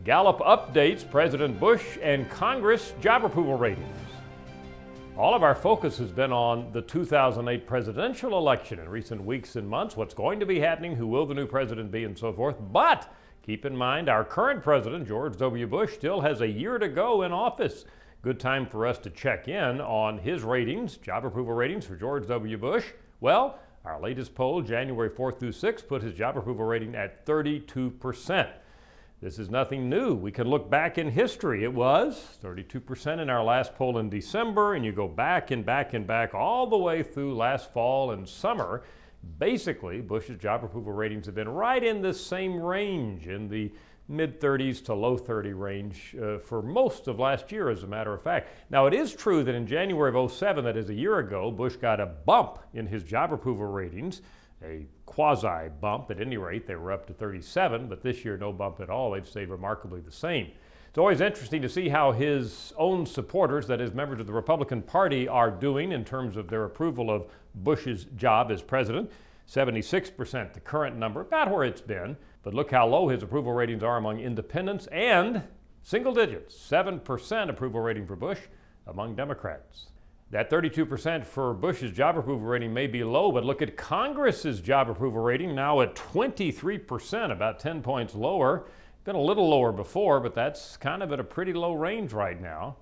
Gallup updates President Bush and Congress job approval ratings. All of our focus has been on the 2008 presidential election in recent weeks and months, what's going to be happening, who will the new president be, and so forth. But keep in mind, our current president, George W. Bush, still has a year to go in office. Good time for us to check in on his ratings, job approval ratings for George W. Bush. Well, our latest poll, January 4th through 6th, put his job approval rating at 32%. This is nothing new. We can look back in history. It was 32% in our last poll in December, and you go back and back and back all the way through last fall and summer. Basically, Bush's job approval ratings have been right in this same range, in the mid-30s to low 30 range for most of last year, as a matter of fact. Now, it is true that in January of 07, that is a year ago, Bush got a bump in his job approval ratings, a quasi-bump. At any rate, they were up to 37, but this year, no bump at all. They've stayed remarkably the same. It's always interesting to see how his own supporters, that is, members of the Republican Party, are doing in terms of their approval of Bush's job as president. 76%, the current number, about where it's been. But look how low his approval ratings are among independents, and single digits, 7% approval rating for Bush among Democrats. That 32% for Bush's job approval rating may be low, but look at Congress's job approval rating, now at 23%, about 10 points lower. Been a little lower before, but that's kind of at a pretty low range right now.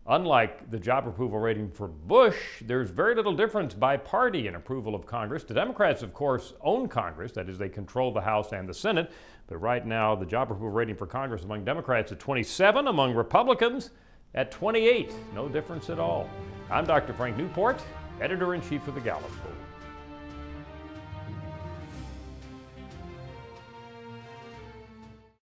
Unlike the job approval rating for Bush, there's very little difference by party in approval of Congress. The Democrats, of course, own Congress. That is, they control the House and the Senate. But right now, the job approval rating for Congress among Democrats at 27, among Republicans at 28. No difference at all. I'm Dr. Frank Newport, editor-in-chief of the Gallup.